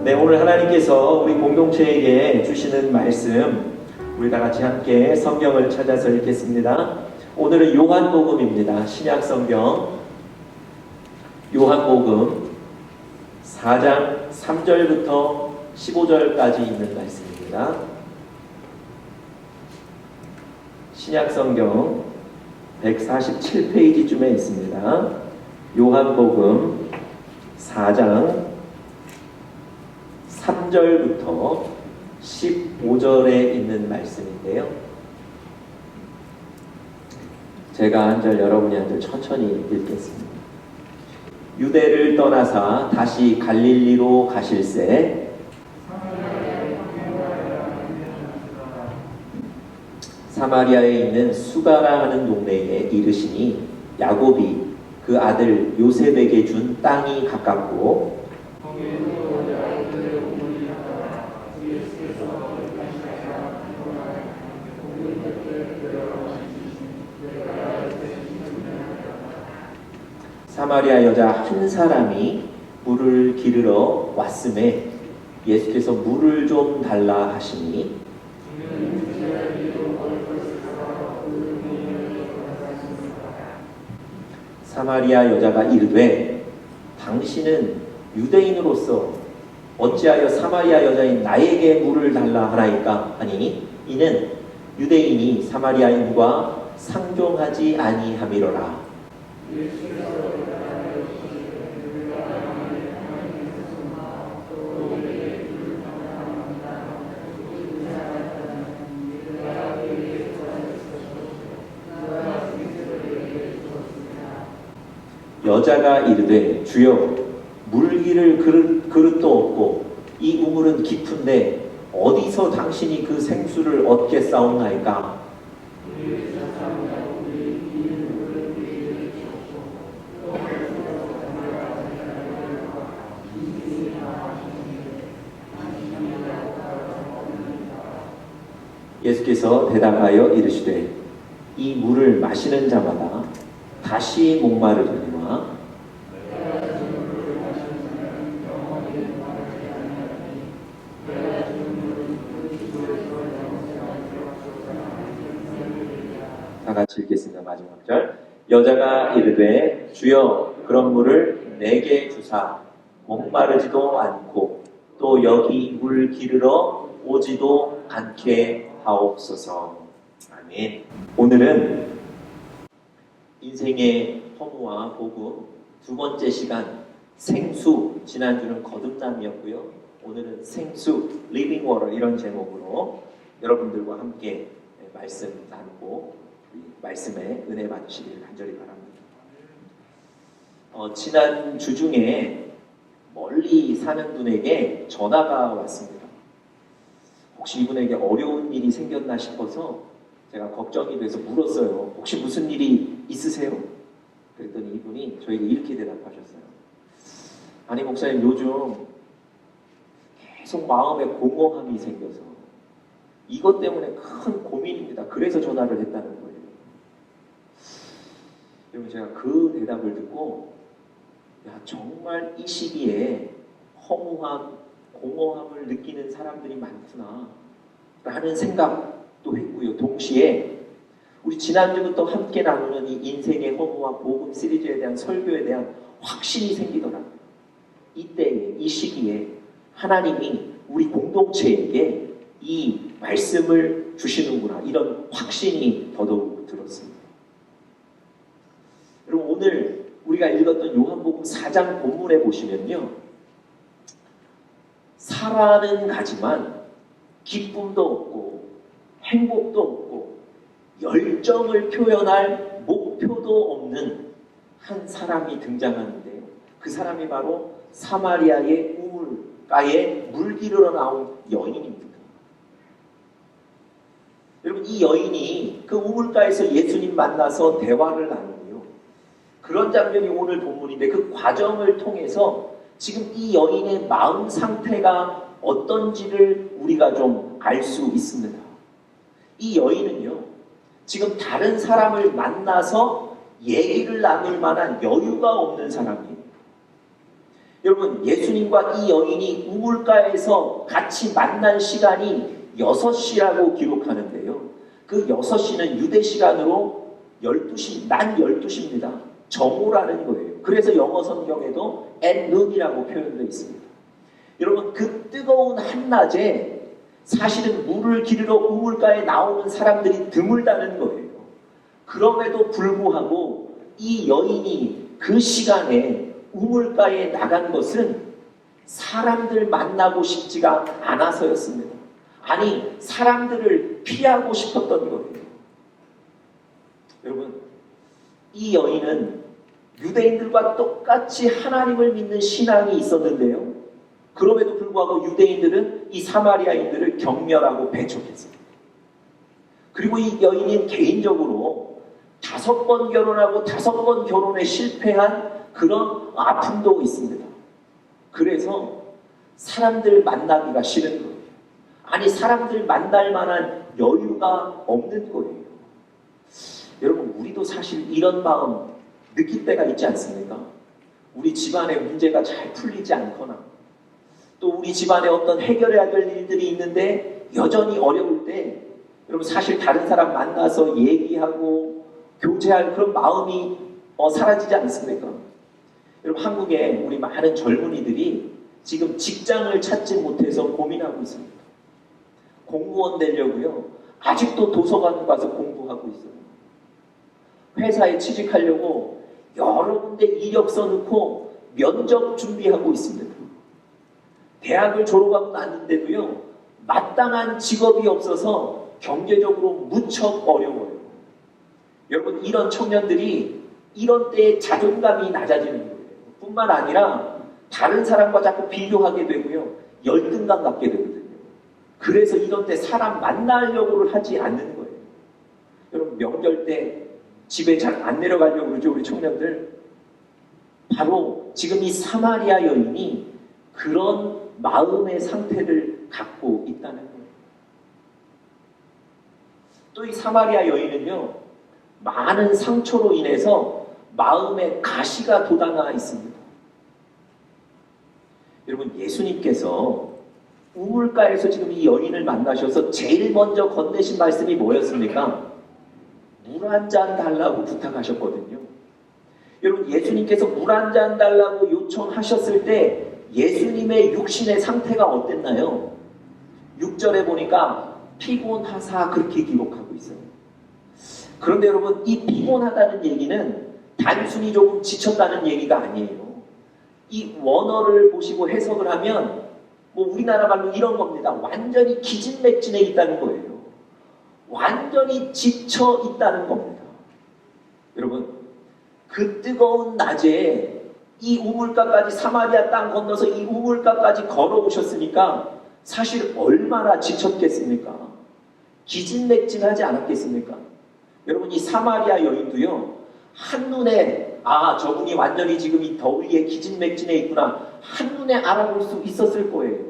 네, 오늘 하나님께서 우리 공동체에게 주시는 말씀, 우리 다 같이 함께 성경을 찾아서 읽겠습니다. 오늘은 요한복음입니다. 신약성경 요한복음 4장 3절부터 15절까지 있는 말씀입니다. 신약성경 147페이지쯤에 있습니다. 요한복음 4장 3절부터 15절에 있는 말씀인데요. 제가 한 절, 여러분이 한 절 천천히 읽겠습니다. 유대를 떠나사 다시 갈릴리로 가실새 사마리아에 있는 수가라 하는 동네에 이르시니 야곱이 그 아들 요셉에게 준 땅이 가깝고 사마리아 여자 한 사람이 물을 기르러 왔음에 예수께서 물을 좀 달라 하시니 사마리아 여자가 이르되 당신은 유대인으로서 어찌하여 사마리아 여자인 나에게 물을 달라 하나이까 하니 이는 유대인이 사마리아인과 상종하지 아니함이로라. 여자가 이르되 주여 물기를 그릇도 없고 이 우물은 깊은데 어디서 당신이 그 생수를 얻겠사옵나이까? 예수께서 대답하여 이르시되 이 물을 마시는 자마다 다시 목마르리니 다 같이 읽겠습니다. 마지막 절. 여자가 이르되 주여 그런 물을 내게 주사 목마르지도 않고 또 여기 물 기르러 오지도 않게 하옵소서. 아멘. 오늘은 인생의 허무와 복음 두 번째 시간 생수, 지난주는 거듭남이었고요. 오늘은 생수, 리빙 워터 이런 제목으로 여러분들과 함께 말씀 나누고 말씀에 은혜 받으시길 간절히 바랍니다. 지난 주 중에 멀리 사는 분에게 전화가 왔습니다. 혹시 이분에게 어려운 일이 생겼나 싶어서 제가 걱정이 돼서 물었어요. 혹시 무슨 일이 있으세요? 그랬더니 이분이 저에게 이렇게 대답하셨어요. 아니 목사님, 요즘 계속 마음에 공허함이 생겨서 이것 때문에 큰 고민입니다. 그래서 전화를 했다는 거예요. 여러분, 제가 그 대답을 듣고 정말 이 시기에 허무함, 공허함을 느끼는 사람들이 많구나 라는 생각도 했고요. 동시에 우리 지난주부터 함께 나누는 이 인생의 허무와 복음 시리즈에 대한 설교에 대한 확신이 생기더라고요. 이때에, 이 시기에 하나님이 우리 공동체에게 이 말씀을 주시는구나, 이런 확신이 더더욱 들었습니다. 여러분, 오늘 우리가 읽었던 요한복음 4장 본문에 보시면요, 살아는 가지만 기쁨도 없고 행복도 없고 열정을 표현할 목표도 없는 한 사람이 등장하는데요. 그 사람이 바로 사마리아의 우물가에 물 기르러 나온 여인입니다. 여러분, 이 여인이 그 우물가에서 예수님 만나서 대화를 나누고요. 그런 장면이 오늘 본문인데 그 과정을 통해서 지금 이 여인의 마음 상태가 어떤지를 우리가 좀 알 수 있습니다. 이 여인은요, 지금 다른 사람을 만나서 얘기를 나눌 만한 여유가 없는 사람이에요. 여러분, 예수님과 이 여인이 우물가에서 같이 만난 시간이 6시라고 기록하는데요. 그 6시는 유대 시간으로 12시, 낮 12시입니다. 정오라는 거예요. 그래서 영어 성경에도 at noon이라고 표현되어 있습니다. 여러분, 그 뜨거운 한낮에 사실은 물을 기르러 우물가에 나오는 사람들이 드물다는 거예요. 그럼에도 불구하고 이 여인이 그 시간에 우물가에 나간 것은 사람들 만나고 싶지가 않아서였습니다. 아니, 사람들을 피하고 싶었던 거예요. 여러분, 이 여인은 유대인들과 똑같이 하나님을 믿는 신앙이 있었는데요. 그럼에도 불구하고 유대인들은 이 사마리아인들을 경멸하고 배척했습니다. 그리고 이 여인은 개인적으로 5번 결혼하고 5번 결혼에 실패한 그런 아픔도 있습니다. 그래서 사람들 만나기가 싫은 거예요. 아니, 사람들 만날 만한 여유가 없는 거예요. 여러분, 우리도 사실 이런 마음 느낄 때가 있지 않습니까? 우리 집안에 문제가 잘 풀리지 않거나 또 우리 집안에 어떤 해결해야 될 일들이 있는데 여전히 어려울 때 여러분, 사실 다른 사람 만나서 얘기하고 교제할 그런 마음이 사라지지 않습니까? 여러분, 한국에 우리 많은 젊은이들이 지금 직장을 찾지 못해서 고민하고 있습니다. 공무원 되려고요. 아직도 도서관 가서 공부하고 있어요. 회사에 취직하려고 여러 군데 이력서 넣고 면접 준비하고 있습니다. 대학을 졸업하고 났는데도요, 마땅한 직업이 없어서 경제적으로 무척 어려워요. 여러분, 이런 청년들이 이런 때에 자존감이 낮아지는 거예요. 뿐만 아니라 다른 사람과 자꾸 비교하게 되고요, 열등감 갖게 되거든요. 그래서 이런 때 사람 만나려고를 하지 않는 거예요. 여러분, 명절 때 집에 잘 안 내려가려고 그러죠, 우리 청년들. 바로 지금 이 사마리아 여인이 그런 마음의 상태를 갖고 있다는 거예요. 또 이 사마리아 여인은요, 많은 상처로 인해서 마음에 가시가 돋아나 있습니다. 여러분, 예수님께서 우물가에서 지금 이 여인을 만나셔서 제일 먼저 건네신 말씀이 뭐였습니까? 물 한 잔 달라고 부탁하셨거든요. 여러분, 예수님께서 물 한 잔 달라고 요청하셨을 때 예수님의 육신의 상태가 어땠나요? 6절에 보니까 피곤하사 그렇게 기록하고 있어요. 그런데 여러분, 이 피곤하다는 얘기는 단순히 조금 지쳤다는 얘기가 아니에요. 이 원어를 보시고 해석을 하면 우리나라 말로 이런 겁니다. 완전히 기진맥진해 있다는 거예요. 완전히 지쳐 있다는 겁니다. 여러분, 그 뜨거운 낮에 이 우물가까지, 사마리아 땅 건너서 이 우물가까지 걸어오셨으니까 사실 얼마나 지쳤겠습니까? 기진맥진하지 않았겠습니까? 여러분, 이 사마리아 여인도요, 한눈에 저분이 완전히 지금 이 더위에 기진맥진해 있구나, 한눈에 알아볼 수 있었을 거예요.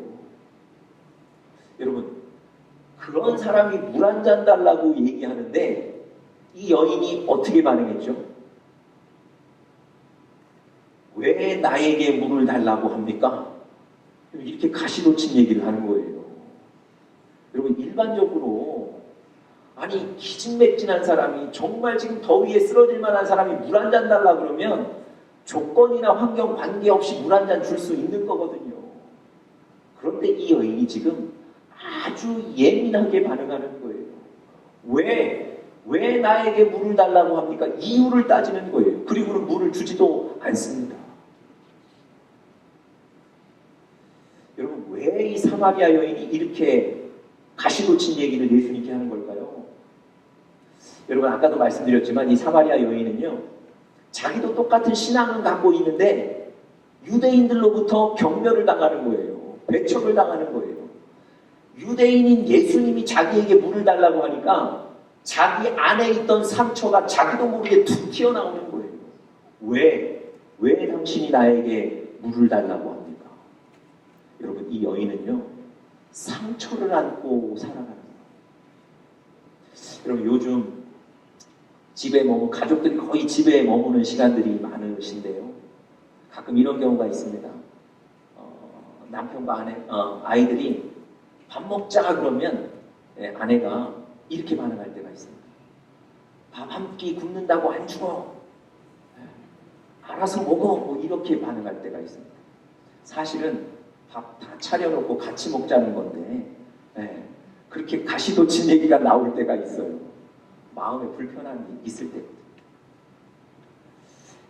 여러분, 그런 사람이 물 한 잔 달라고 얘기하는데 이 여인이 어떻게 반응했죠? 왜 나에게 물을 달라고 합니까? 이렇게 가시돋친 얘기를 하는 거예요. 여러분, 일반적으로 아니, 기진맥진한 사람이, 정말 지금 더위에 쓰러질 만한 사람이 물 한 잔 달라 그러면 조건이나 환경 관계없이 물 한 잔 줄 수 있는 거거든요. 그런데 이 여인이 지금 아주 예민하게 반응하는 거예요. 왜 나에게 물을 달라고 합니까? 이유를 따지는 거예요. 그리고는 물을 주지도 않습니다. 여러분, 왜 이 사마리아 여인이 이렇게 가시돋친 얘기를 예수님께 하는 걸까요? 여러분, 아까도 말씀드렸지만 이 사마리아 여인은요, 자기도 똑같은 신앙을 갖고 있는데 유대인들로부터 경멸을 당하는 거예요. 배척을 당하는 거예요. 유대인인 예수님이 자기에게 물을 달라고 하니까 자기 안에 있던 상처가 자기도 모르게 툭 튀어나오는 거예요. 왜 당신이 나에게 물을 달라고 합니까? 여러분, 이 여인은요, 상처를 안고 살아가는 거예요. 여러분, 요즘 가족들이 거의 집에 머무는 시간들이 많으신데요, 가끔 이런 경우가 있습니다. 남편과 아이들이 밥 먹자 그러면 아내가 이렇게 반응할 때가 있습니다. 밥 한 끼 굶는다고 안 죽어. 알아서 먹어. 뭐 이렇게 반응할 때가 있습니다. 사실은 밥 다 차려놓고 같이 먹자는 건데 그렇게 가시돋친 얘기가 나올 때가 있어요. 마음에 불편함이 있을 때.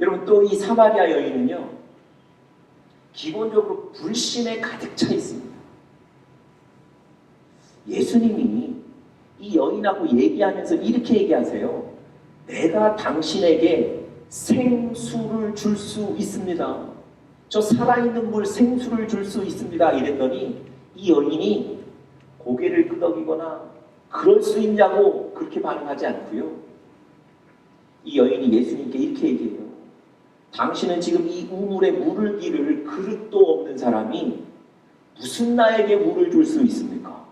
여러분 또 이 사마리아 여인은요, 기본적으로 불신에 가득 차 있습니다. 예수님이 이 여인하고 얘기하면서 이렇게 얘기하세요. 내가 당신에게 생수를 줄 수 있습니다. 저 살아있는 물 생수를 줄 수 있습니다. 이랬더니 이 여인이 고개를 끄덕이거나 그럴 수 있냐고 그렇게 반응하지 않고요. 이 여인이 예수님께 이렇게 얘기해요. 당신은 지금 이 우물에 물을 기를 그릇도 없는 사람이 무슨 나에게 물을 줄 수 있습니까?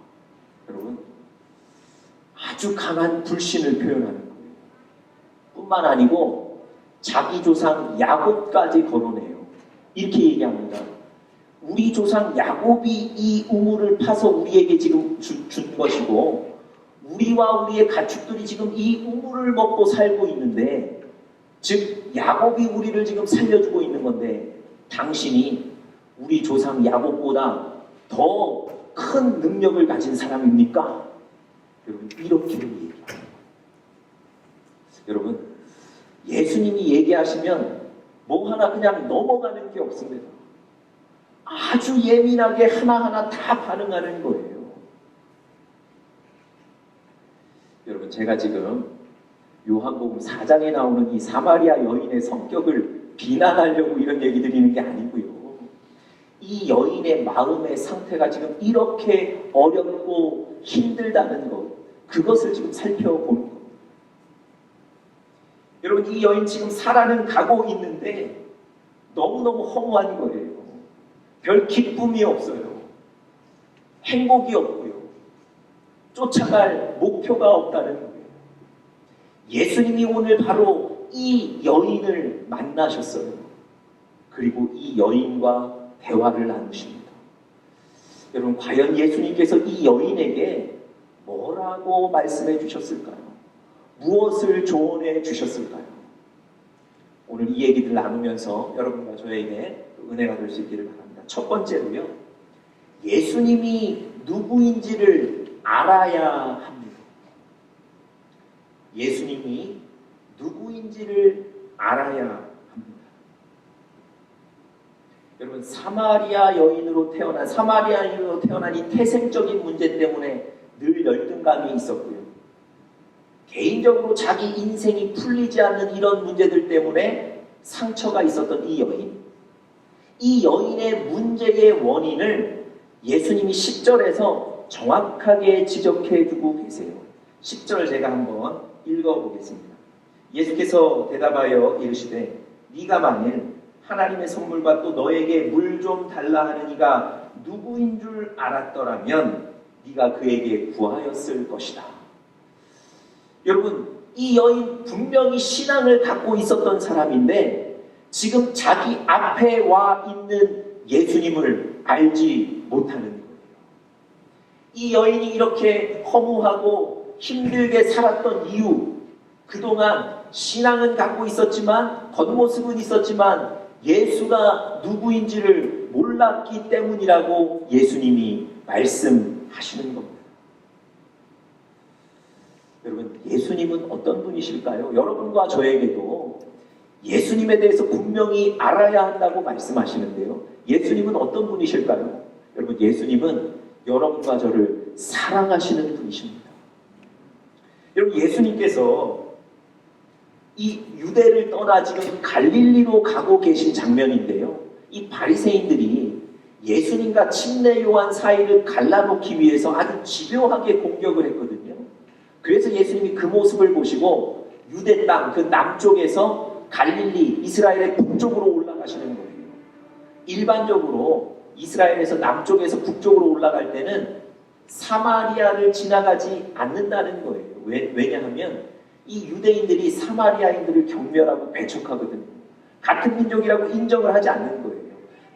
여러분, 아주 강한 불신을 표현하는 거예요. 뿐만 아니고 자기 조상 야곱까지 거론해요. 이렇게 얘기합니다. 우리 조상 야곱이 이 우물을 파서 우리에게 지금 준 것이고 우리와 우리의 가축들이 지금 이 우물을 먹고 살고 있는데, 즉 야곱이 우리를 지금 살려주고 있는 건데 당신이 우리 조상 야곱보다 더 큰 능력을 가진 사람입니까? 여러분 이렇게 얘기합니다. 여러분 예수님이 얘기하시면 뭐 하나 그냥 넘어가는 게 없습니다. 아주 예민하게 하나하나 다 반응하는 거예요. 여러분 제가 지금 요한복음 4장에 나오는 이 사마리아 여인의 성격을 비난하려고 이런 얘기 드리는 게 아니고요. 이 여인의 마음의 상태가 지금 이렇게 어렵고 힘들다는 것, 그것을 지금 살펴보는 겁니다. 여러분 이 여인 지금 살아는 가고 있는데 너무너무 허무한 거예요. 별 기쁨이 없어요. 행복이 없고요. 쫓아갈 목표가 없다는 거예요. 예수님이 오늘 바로 이 여인을 만나셨어요. 그리고 이 여인과 대화를 나누십니다. 여러분 과연 예수님께서 이 여인에게 뭐라고 말씀해 주셨을까요? 무엇을 조언해 주셨을까요? 오늘 이 얘기를 나누면서 여러분과 저에게 은혜가 될 수 있기를 바랍니다. 첫 번째로요, 예수님이 누구인지를 알아야 합니다. 예수님이 누구인지를 알아야 합니다. 여러분 사마리아 여인으로 태어난 이 태생적인 문제 때문에 늘 열등감이 있었고요. 개인적으로 자기 인생이 풀리지 않는 이런 문제들 때문에 상처가 있었던 이 여인. 이 여인의 문제의 원인을 예수님이 10절에서 정확하게 지적해 주고 계세요. 10절 제가 한번 읽어보겠습니다. 예수께서 대답하여 이르시되 네가 만일 하나님의 선물과 또 너에게 물 좀 달라 하는 이가 누구인 줄 알았더라면 네가 그에게 구하였을 것이다. 여러분 이 여인 분명히 신앙을 갖고 있었던 사람인데 지금 자기 앞에 와 있는 예수님을 알지 못하는 거예요. 이 여인이 이렇게 허무하고 힘들게 살았던 이유, 그동안 신앙은 갖고 있었지만 겉모습은 있었지만 예수가 누구인지를 몰랐기 때문이라고 예수님이 말씀하시는 겁니다. 여러분 예수님은 어떤 분이실까요? 여러분과 저에게도 예수님에 대해서 분명히 알아야 한다고 말씀하시는데요. 예수님은 어떤 분이실까요? 여러분 예수님은 여러분과 저를 사랑하시는 분이십니다. 여러분 예수님께서 이 유대를 떠나 지금 갈릴리로 가고 계신 장면인데요. 이 바리새인들이 예수님과 침례 요한 사이를 갈라놓기 위해서 아주 집요하게 공격을 했거든요. 그래서 예수님이 그 모습을 보시고 유대 땅 그 남쪽에서 갈릴리 이스라엘의 북쪽으로 올라가시는 거예요. 일반적으로 이스라엘에서 남쪽에서 북쪽으로 올라갈 때는 사마리아를 지나가지 않는다는 거예요. 왜냐하면 이 유대인들이 사마리아인들을 경멸하고 배척하거든요. 같은 민족이라고 인정을 하지 않는 거예요.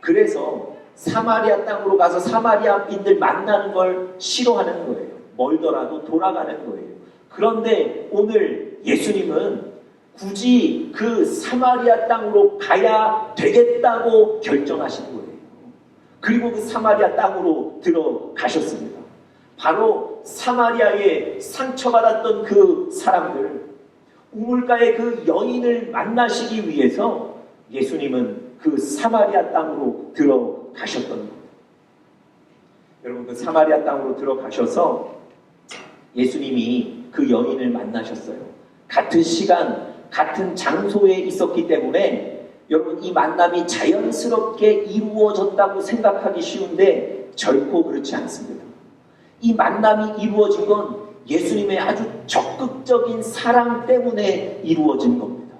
그래서 사마리아 땅으로 가서 사마리아인들 만나는 걸 싫어하는 거예요. 멀더라도 돌아가는 거예요. 그런데 오늘 예수님은 굳이 그 사마리아 땅으로 가야 되겠다고 결정하신 거예요. 그리고 그 사마리아 땅으로 들어가셨습니다. 바로 사마리아에 상처받았던 그 사람들, 우물가의 그 여인을 만나시기 위해서 예수님은 그 사마리아 땅으로 들어가셨던 겁니다. 여러분, 그 사마리아 땅으로 들어가셔서 예수님이 그 여인을 만나셨어요. 같은 시간, 같은 장소에 있었기 때문에 여러분, 이 만남이 자연스럽게 이루어졌다고 생각하기 쉬운데 결코 그렇지 않습니다. 이 만남이 이루어진 건 예수님의 아주 적극적인 사랑 때문에 이루어진 겁니다.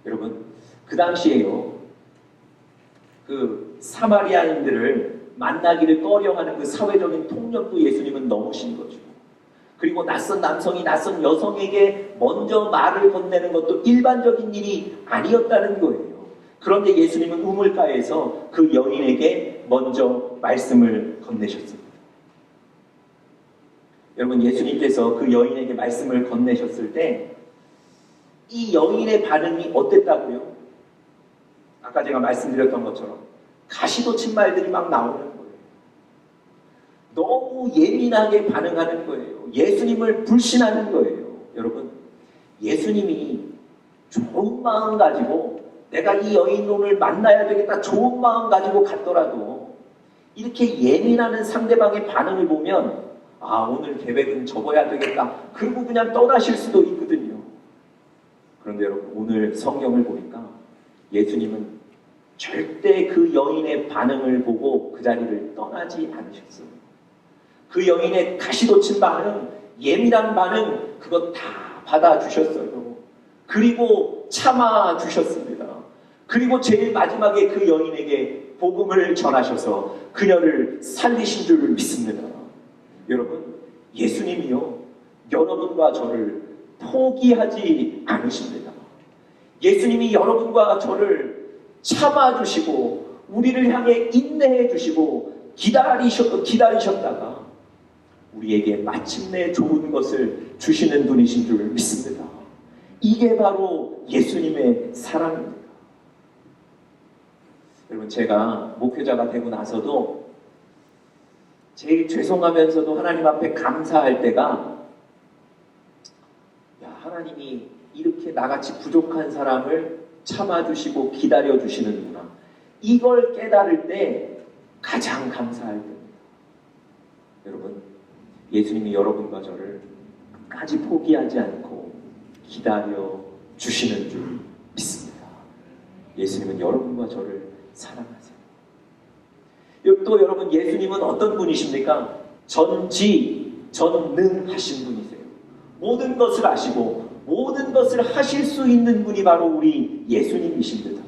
여러분, 그 당시에요, 그 사마리아인들을 만나기를 꺼려하는 그 사회적인 통념도 예수님은 넘으신 거죠. 그리고 낯선 남성이 낯선 여성에게 먼저 말을 건네는 것도 일반적인 일이 아니었다는 거예요. 그런데 예수님은 우물가에서 그 여인에게 먼저 말씀을 건네셨습니다. 여러분, 예수님께서 그 여인에게 말씀을 건네셨을 때 이 여인의 반응이 어땠다고요? 아까 제가 말씀드렸던 것처럼 가시돋친 말들이 막 나오는 거예요. 너무 예민하게 반응하는 거예요. 예수님을 불신하는 거예요. 여러분, 예수님이 좋은 마음 가지고 내가 이 여인 오늘 만나야 되겠다, 좋은 마음 가지고 갔더라도 이렇게 예민하는 상대방의 반응을 보면 아, 오늘 계획은 접어야 되겠다, 그리고 그냥 떠나실 수도 있거든요. 그런데 여러분, 오늘 성경을 보니까 예수님은 절대 그 여인의 반응을 보고 그 자리를 떠나지 않으셨어요. 그 여인의 가시돋친 반응, 예민한 반응, 그거 다 받아주셨어요. 그리고 참아주셨습니다. 그리고 제일 마지막에 그 여인에게 복음을 전하셔서 그녀를 살리신 줄 믿습니다. 여러분, 예수님이요, 여러분과 저를 포기하지 않으십니다. 예수님이 여러분과 저를 참아주시고 우리를 향해 인내해 주시고 기다리셨다가 우리에게 마침내 좋은 것을 주시는 분이신 줄 믿습니다. 이게 바로 예수님의 사랑입니다. 여러분, 제가 목회자가 되고 나서도 제일 죄송하면서도 하나님 앞에 감사할 때가, 야, 하나님이 이렇게 나같이 부족한 사람을 참아주시고 기다려주시는구나, 이걸 깨달을 때 가장 감사할 때입니다. 여러분, 예수님이 여러분과 저를 끝까지 포기하지 않고 기다려주시는 줄 믿습니다. 예수님은 여러분과 저를 사랑하세요. 또 여러분, 예수님은 어떤 분이십니까? 전지전능하신 분이세요. 모든 것을 아시고 모든 것을 하실 수 있는 분이 바로 우리 예수님이십니다.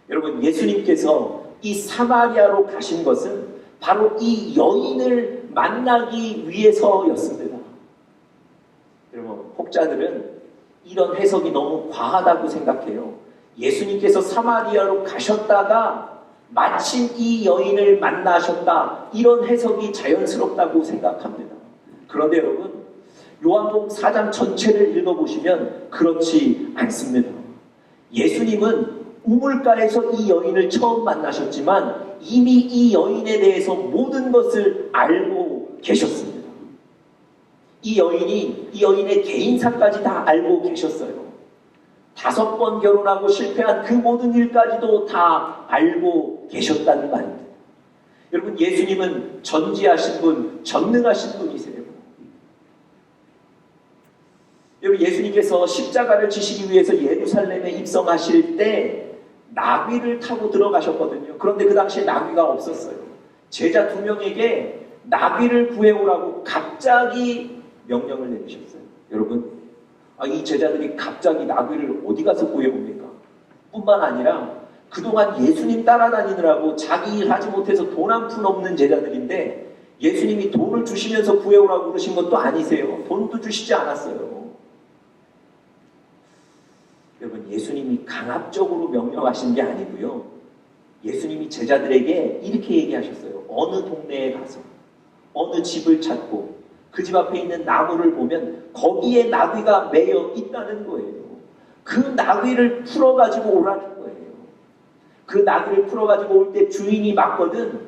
여러분, 예수님께서 이 사마리아로 가신 것은 바로 이 여인을 만나기 위해서였습니다. 여러분, 혹자들은 이런 해석이 너무 과하다고 생각해요. 예수님께서 사마리아로 가셨다가 마침 이 여인을 만나셨다, 이런 해석이 자연스럽다고 생각합니다. 그런데 여러분, 요한복음 4장 전체를 읽어보시면 그렇지 않습니다. 예수님은 우물가에서 이 여인을 처음 만나셨지만 이미 이 여인에 대해서 모든 것을 알고 계셨습니다. 이 여인의 개인사까지 다 알고 계셨어요. 5번 결혼하고 실패한 그 모든 일까지도 다 알고 계셨다는 말입니다. 여러분, 예수님은 전지하신 분, 전능하신 분이세요. 여러분, 예수님께서 십자가를 지시기 위해서 예루살렘에 입성하실 때 나귀를 타고 들어가셨거든요. 그런데 그 당시에 나귀가 없었어요. 제자 2명에게 나귀를 구해오라고 갑자기 명령을 내리셨어요. 여러분, 이 제자들이 갑자기 나귀를 어디 가서 구해옵니까? 뿐만 아니라 그동안 예수님 따라다니느라고 자기 일 하지 못해서 돈 한 푼 없는 제자들인데 예수님이 돈을 주시면서 구해오라고 그러신 것도 아니세요. 돈도 주시지 않았어요. 여러분, 예수님이 강압적으로 명령하신 게 아니고요, 예수님이 제자들에게 이렇게 얘기하셨어요. 어느 동네에 가서 어느 집을 찾고 그 집 앞에 있는 나무를 보면 거기에 나귀가 매여 있다는 거예요. 그 나귀를 풀어가지고 오라는 거예요. 그 나귀를 풀어가지고 올 때 주인이 맞거든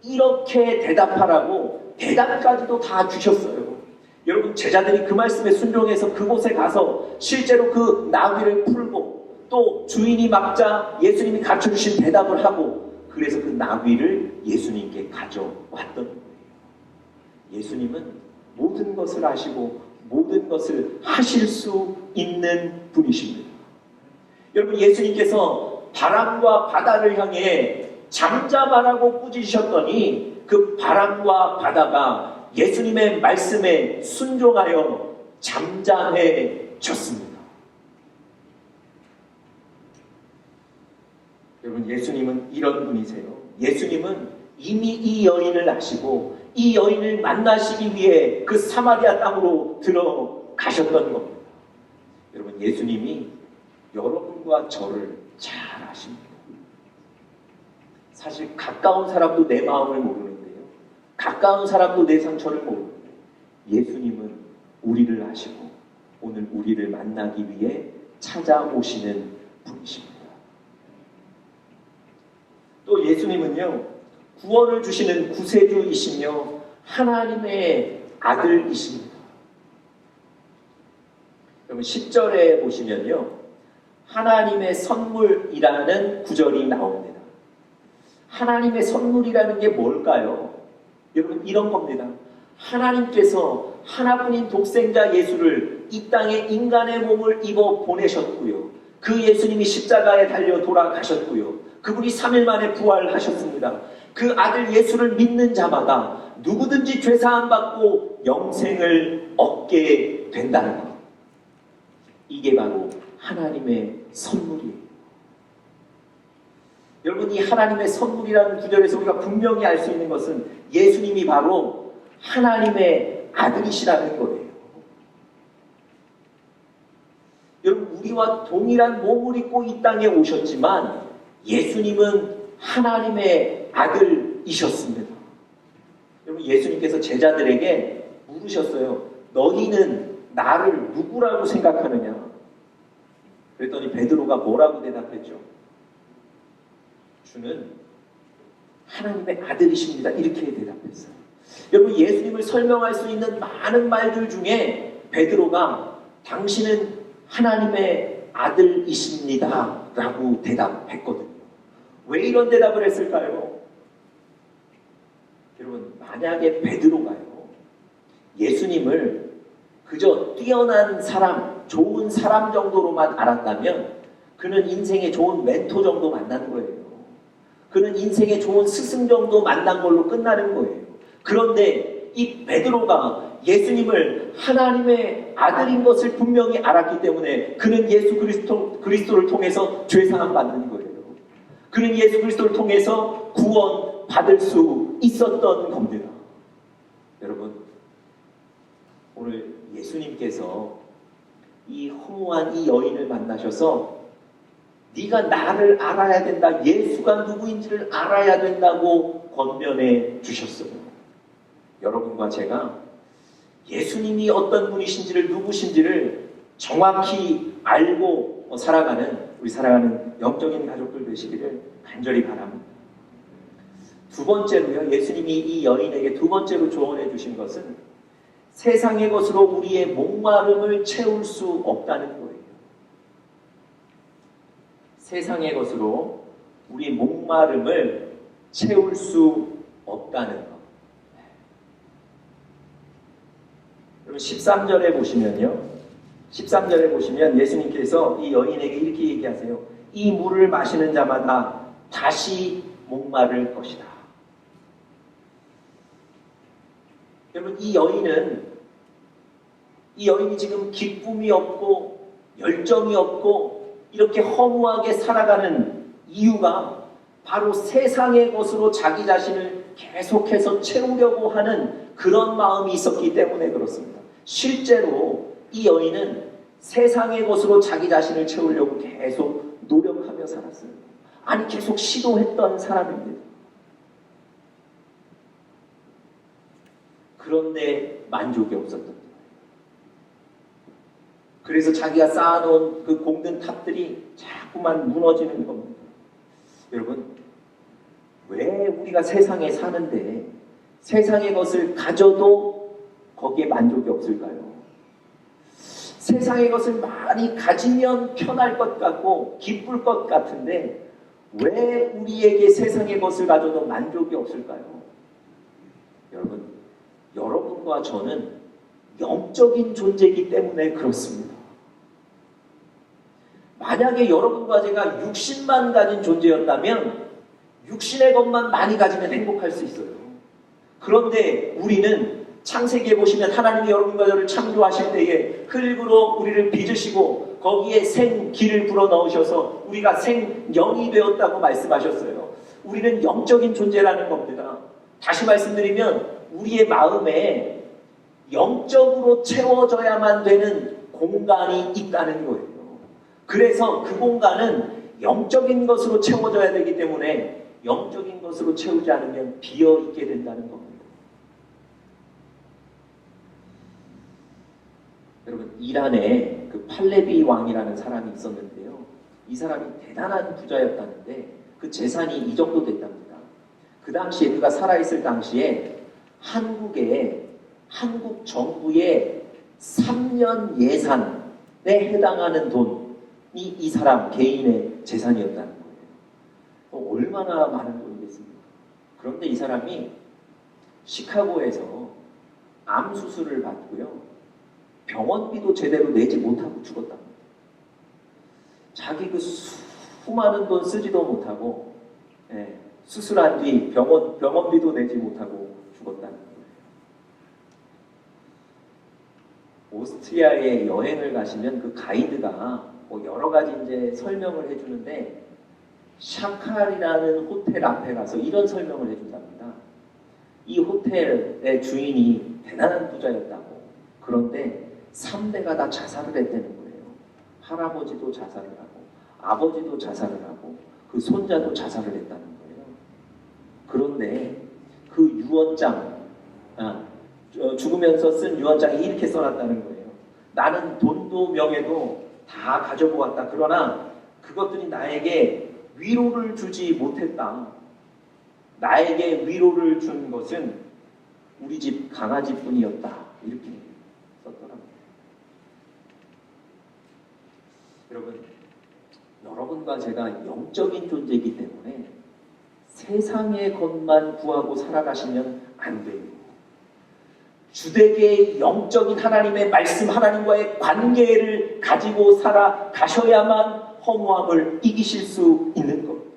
이렇게 대답하라고 대답까지도 다 주셨어요. 여러분 제자들이 그 말씀에 순종해서 그곳에 가서 실제로 그 나귀를 풀고 또 주인이 막자 예수님이 가르쳐주신 대답을 하고 그래서 그 나귀를 예수님께 가져왔던 거예요. 예수님은 모든 것을 아시고 모든 것을 하실 수 있는 분이십니다. 여러분 예수님께서 바람과 바다를 향해 잠잠하라고 꾸짖으셨더니 그 바람과 바다가 예수님의 말씀에 순종하여 잠잠해졌습니다. 여러분 예수님은 이런 분이세요. 예수님은 이미 이 여인을 아시고 이 여인을 만나시기 위해 그 사마리아 땅으로 들어가셨던 겁니다. 여러분 예수님이 여러분과 저를 잘 아십니다. 사실 가까운 사람도 내 마음을 모르는데요. 가까운 사람도 내 상처를 모르는데 예수님은 우리를 아시고 오늘 우리를 만나기 위해 찾아오시는 분이십니다. 또 예수님은요. 구원을 주시는 구세주이시며 하나님의 아들이십니다. 여러분 10절에 보시면요. 하나님의 선물이라는 구절이 나옵니다. 하나님의 선물이라는 게 뭘까요? 여러분 이런 겁니다. 하나님께서 하나뿐인 독생자 예수를 이 땅에 인간의 몸을 입어 보내셨고요. 그 예수님이 십자가에 달려 돌아가셨고요. 그분이 3일 만에 부활하셨습니다. 그 아들 예수를 믿는 자마다 누구든지 죄사함 받고 영생을 얻게 된다는 것. 이게 바로 하나님의 선물이에요. 여러분 이 하나님의 선물이라는 구절에서 우리가 분명히 알 수 있는 것은 예수님이 바로 하나님의 아들이시라는 거예요. 여러분 우리와 동일한 몸을 입고 이 땅에 오셨지만 예수님은 하나님의 아들이셨습니다. 여러분 예수님께서 제자들에게 물으셨어요. 너희는 나를 누구라고 생각하느냐? 그랬더니 베드로가 뭐라고 대답했죠? 주는 하나님의 아들이십니다. 이렇게 대답했어요. 여러분 예수님을 설명할 수 있는 많은 말들 중에 베드로가 당신은 하나님의 아들이십니다 라고 대답했거든요. 왜 이런 대답을 했을까요? 여러분 만약에 베드로가요 예수님을 그저 뛰어난 사람, 좋은 사람 정도로만 알았다면 그는 인생의 좋은 멘토 정도 만난 거예요. 그는 인생의 좋은 스승 정도 만난 걸로 끝나는 거예요. 그런데 이 베드로가 예수님을 하나님의 아들인 것을 분명히 알았기 때문에 그는 예수 그리스도를 통해서 죄사함 받는 거예요. 그는 예수 그리스도를 통해서 구원 받을 수 있었던 겁니다. 여러분 오늘 예수님께서 이 허무한 이 여인을 만나셔서 네가 나를 알아야 된다. 예수가 누구인지를 알아야 된다고 권면해 주셨어요. 여러분과 제가 예수님이 어떤 분이신지를 누구신지를 정확히 알고 살아가는 우리 사랑하는 영적인 가족들 되시기를 간절히 바랍니다. 두 번째로요. 예수님이 이 여인에게 두 번째로 조언해 주신 것은 세상의 것으로 우리의 목마름을 채울 수 없다는 거예요. 세상의 것으로 우리 목마름을 채울 수 없다는 것. 여러분 13절에 보시면요. 13절에 보시면 예수님께서 이 여인에게 이렇게 얘기하세요. 이 물을 마시는 자마다 다시 목마를 것이다. 여러분 이 여인이 지금 기쁨이 없고 열정이 없고 이렇게 허무하게 살아가는 이유가 바로 세상의 것으로 자기 자신을 계속해서 채우려고 하는 그런 마음이 있었기 때문에 그렇습니다. 실제로 이 여인은 세상의 것으로 자기 자신을 채우려고 계속 노력하며 살았어요. 아니 계속 시도했던 사람입니다. 그런데 만족이 없었던 거예요. 그래서 자기가 쌓아놓은 그 공든 탑들이 자꾸만 무너지는 겁니다. 여러분, 왜 우리가 세상에 사는데 세상의 것을 가져도 거기에 만족이 없을까요? 세상의 것을 많이 가지면 편할 것 같고 기쁠 것 같은데 왜 우리에게 세상의 것을 가져도 만족이 없을까요? 여러분, 여러분과 저는 영적인 존재이기 때문에 그렇습니다. 만약에 여러분과 제가 육신만 가진 존재였다면 육신의 것만 많이 가지면 행복할 수 있어요. 그런데 우리는 창세기에 보시면 하나님이 여러분과 저를 창조하실 때에 흙으로 우리를 빚으시고 거기에 생기를 불어넣으셔서 우리가 생영이 되었다고 말씀하셨어요. 우리는 영적인 존재라는 겁니다. 다시 말씀드리면 우리의 마음에 영적으로 채워져야만 되는 공간이 있다는 거예요. 그래서 그 공간은 영적인 것으로 채워져야 되기 때문에 영적인 것으로 채우지 않으면 비어있게 된다는 겁니다. 여러분, 이란에 그 팔레비 왕이라는 사람이 있었는데요. 이 사람이 대단한 부자였다는데 그 재산이 이 정도 됐답니다. 그 당시에 그가 살아있을 당시에 한국 정부의 3년 예산에 해당하는 돈이 이 사람 개인의 재산이었다는 거예요. 얼마나 많은 돈이겠습니까? 그런데 이 사람이 시카고에서 암 수술을 받고요. 병원비도 제대로 내지 못하고 죽었답니다. 자기 그 수많은 돈 쓰지도 못하고 수술한 뒤 병원비도 내지 못하고 죽었다는 거예요. 오스트리아에 여행을 가시면 그 가이드가 뭐 여러 가지 이제 설명을 해주는데 샤칼이라는 호텔 앞에 가서 이런 설명을 해준답니다. 이 호텔의 주인이 대단한 부자였다고. 그런데 3대가 다 자살을 했다는 거예요. 할아버지도 자살을 하고 아버지도 자살을 하고 그 손자도 자살을 했다는 거예요. 그런데 그 유언장, 죽으면서 쓴 유언장에 이렇게 써놨다는 거예요. 나는 돈도 명예도 다 가져보았다. 그러나 그것들이 나에게 위로를 주지 못했다. 나에게 위로를 준 것은 우리 집 강아지뿐이었다. 이렇게 썼더라고요. 여러분과 제가 영적인 존재이기 때문에 세상의 것만 구하고 살아가시면 안 돼요. 주되게 영적인 하나님의 말씀, 하나님과의 관계를 가지고 살아가셔야만 허무함을 이기실 수 있는 겁니다.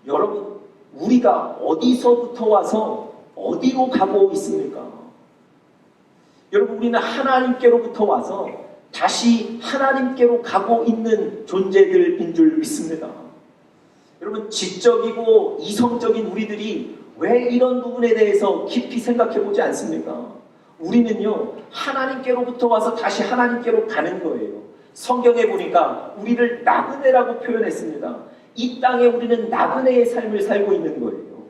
여러분, 우리가 어디서부터 와서 어디로 가고 있습니까? 여러분, 우리는 하나님께로부터 와서 다시 하나님께로 가고 있는 존재들인 줄 믿습니다. 여러분, 지적이고 이성적인 우리들이 왜 이런 부분에 대해서 깊이 생각해 보지 않습니까? 우리는요, 하나님께로부터 와서 다시 하나님께로 가는 거예요. 성경에 보니까 우리를 나그네라고 표현했습니다. 이 땅에 우리는 나그네의 삶을 살고 있는 거예요.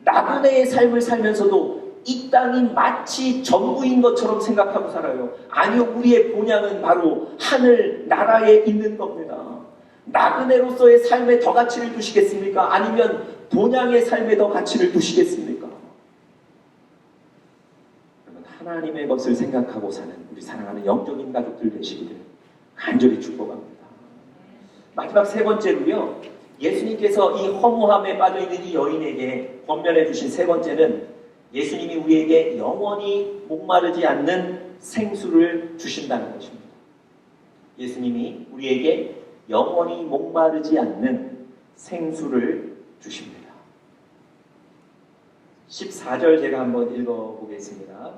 나그네의 삶을 살면서도 이 땅이 마치 전부인 것처럼 생각하고 살아요. 아니요, 우리의 본향은 바로 하늘 나라에 있는 겁니다. 나그네로서의 삶에 더 가치를 두시겠습니까? 아니면 본향의 삶에 더 가치를 두시겠습니까? 하나님의 것을 생각하고 사는 우리 사랑하는 영적인 가족들 되시기를 간절히 축복합니다. 마지막 세 번째로요, 예수님께서 이 허무함에 빠져있는 이 여인에게 권면해 주신 세 번째는 예수님이 우리에게 영원히 목마르지 않는 생수를 주신다는 것입니다. 예수님이 우리에게 영원히 목마르지 않는 생수를 주십니다. 14절 제가 한번 읽어보겠습니다.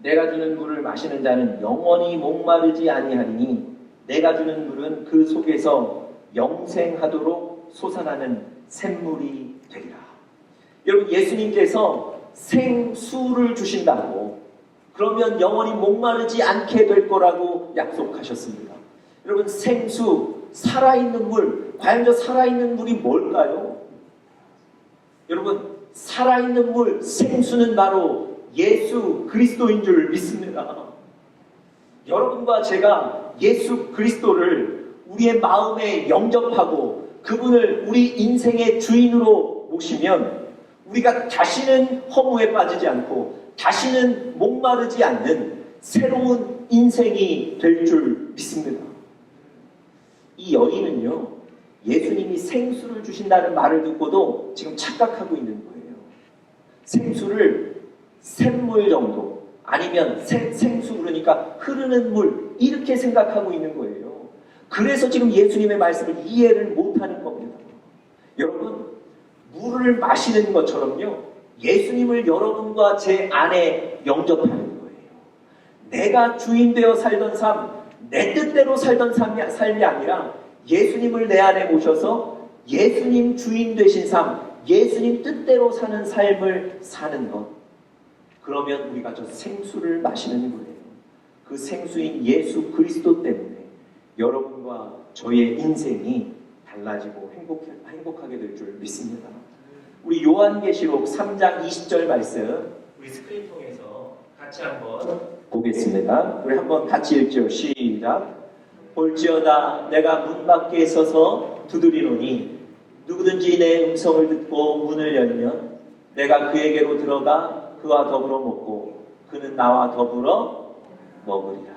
내가 주는 물을 마시는 자는 영원히 목마르지 아니하리니 내가 주는 물은 그 속에서 영생하도록 솟아나는 샘물이 되리라. 여러분, 예수님께서 생수를 주신다고, 그러면 영원히 목마르지 않게 될 거라고 약속하셨습니다. 여러분, 생수, 살아있는 물, 과연 저 살아있는 물이 뭘까요? 여러분, 살아있는 물, 생수는 바로 예수 그리스도인 줄 믿습니다. 여러분과 제가 예수 그리스도를 우리의 마음에 영접하고 그분을 우리 인생의 주인으로 모시면 우리가 다시는 허무에 빠지지 않고 다시는 목마르지 않는 새로운 인생이 될 줄 믿습니다. 이 여인은요, 예수님이 생수를 주신다는 말을 듣고도 지금 착각하고 있는 거예요. 생수를 샘물 정도, 아니면 생수, 그러니까 흐르는 물, 이렇게 생각하고 있는 거예요. 그래서 지금 예수님의 말씀을 이해를 못하는 겁니다. 여러분, 물을 마시는 것처럼요, 예수님을 여러분과 제 안에 영접하는 거예요. 내가 주인 되어 살던 삶, 내 뜻대로 살던 삶이 아니라 예수님을 내 안에 모셔서 예수님 주인 되신 삶, 예수님 뜻대로 사는 삶을 사는 것. 그러면 우리가 저 생수를 마시는 거예요. 그 생수인 예수 그리스도 때문에 여러분과 저의 인생이 달라지고 행복하게 될 줄 믿습니다. 우리 요한계시록 3장 20절 말씀 우리 스크린 통해서 같이 한번 보겠습니다. 우리 한번 같이 읽죠. 시작. 볼지어다 내가 문 밖에 서서 두드리노니 누구든지 내 음성을 듣고 문을 열면 내가 그에게로 들어가 그와 더불어 먹고 그는 나와 더불어 먹으리라.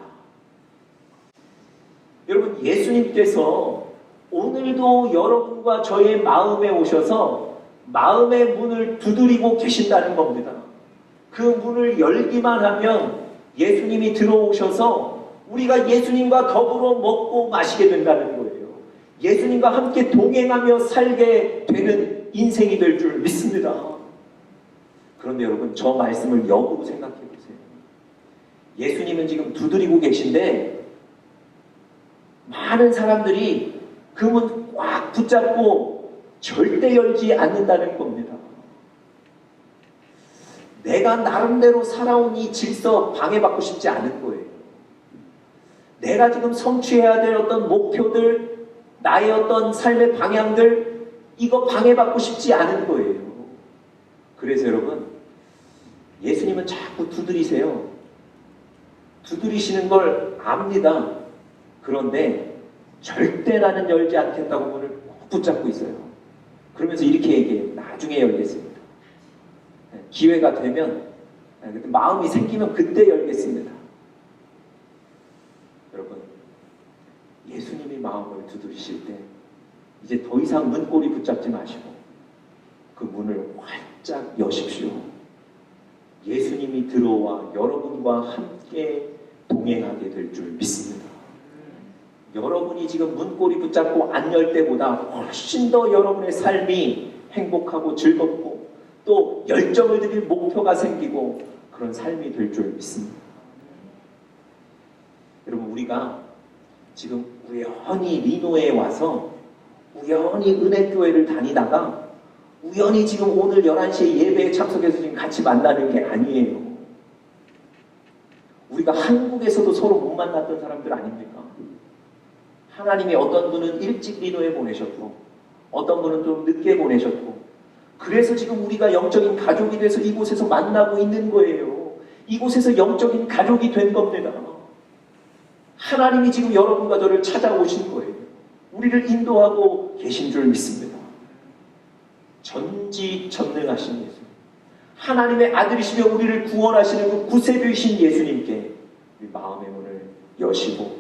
여러분, 예수님께서 오늘도 여러분과 저의 마음에 오셔서 마음의 문을 두드리고 계신다는 겁니다. 그 문을 열기만 하면 예수님이 들어오셔서 우리가 예수님과 더불어 먹고 마시게 된다는 거예요. 예수님과 함께 동행하며 살게 되는 인생이 될 줄 믿습니다. 그런데 여러분, 저 말씀을 역으로 생각해 보세요. 예수님은 지금 두드리고 계신데 많은 사람들이 그 문 꽉 붙잡고 절대 열지 않는다는 겁니다. 내가 나름대로 살아온 이 질서 방해받고 싶지 않은 거예요. 내가 지금 성취해야 될 어떤 목표들, 나의 어떤 삶의 방향들, 이거 방해받고 싶지 않은 거예요. 그래서 여러분, 예수님은 자꾸 두드리세요. 두드리시는 걸 압니다. 그런데 절대 나는 열지 않겠다고 문을 꼭 붙잡고 있어요. 그러면서 이렇게 얘기해요. 나중에 열겠습니다. 기회가 되면, 마음이 생기면 그때 열겠습니다. 여러분, 예수님이 마음을 두드리실 때 이제 더 이상 문고리 붙잡지 마시고 그 문을 활짝 여십시오. 예수님이 들어와 여러분과 함께 동행하게 될 줄 믿습니다. 여러분이 지금 문고리 붙잡고 안 열 때보다 훨씬 더 여러분의 삶이 행복하고 즐겁고 또 열정을 드릴 목표가 생기고 그런 삶이 될 줄 믿습니다. 여러분, 우리가 지금 우연히 리노에 와서 우연히 은혜교회를 다니다가 우연히 지금 오늘 11시에 예배에 참석해서 지금 같이 만나는 게 아니에요. 우리가 한국에서도 서로 못 만났던 사람들 아닙니까? 하나님이 어떤 분은 일찍 리노에 보내셨고 어떤 분은 좀 늦게 보내셨고 그래서 지금 우리가 영적인 가족이 돼서 이곳에서 만나고 있는 거예요. 이곳에서 영적인 가족이 된 겁니다. 하나님이 지금 여러분과 저를 찾아오신 거예요. 우리를 인도하고 계신 줄 믿습니다. 전지전능하신 예수님, 하나님의 아들이시며 우리를 구원하시는 그 구세주이신 예수님께 우리 마음의 문을 여시고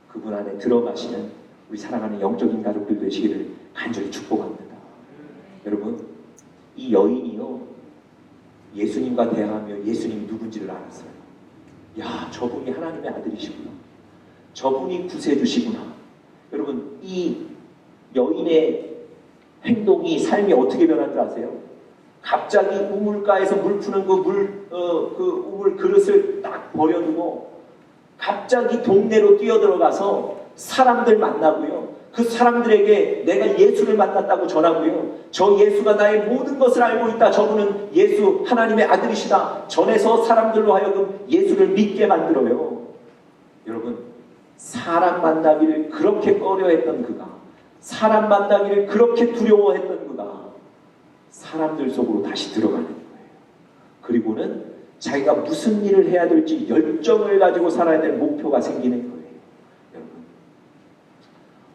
그분 안에 들어가시는 우리 사랑하는 영적인 가족들 되시기를 간절히 축복합니다. 여러분, 이 여인이요, 예수님과 대화하며 예수님이 누군지를 알았어요. 야, 저분이 하나님의 아들이시구나. 저분이 구세주시구나. 여러분, 이 여인의 행동이, 삶이 어떻게 변한 줄 아세요? 갑자기 우물가에서 물 푸는 그 우물 그릇을 딱 버려두고 갑자기 동네로 뛰어들어가서 사람들 만나고요. 그 사람들에게 내가 예수를 만났다고 전하고요. 저 예수가 나의 모든 것을 알고 있다. 저분은 예수 하나님의 아들이시다. 전해서 사람들로 하여금 예수를 믿게 만들어요. 여러분, 사람 만나기를 그렇게 꺼려했던 그가, 사람 만나기를 그렇게 두려워했던 그가 사람들 속으로 다시 들어가는 거예요. 그리고는 자기가 무슨 일을 해야 될지 열정을 가지고 살아야 될 목표가 생기는 거예요. 여러분,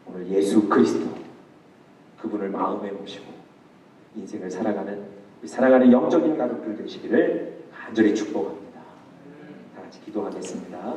오늘 예수 그리스도 그분을 마음에 모시고 인생을 살아가는 영적인 가족들 되시기를 간절히 축복합니다. 다 같이 기도하겠습니다.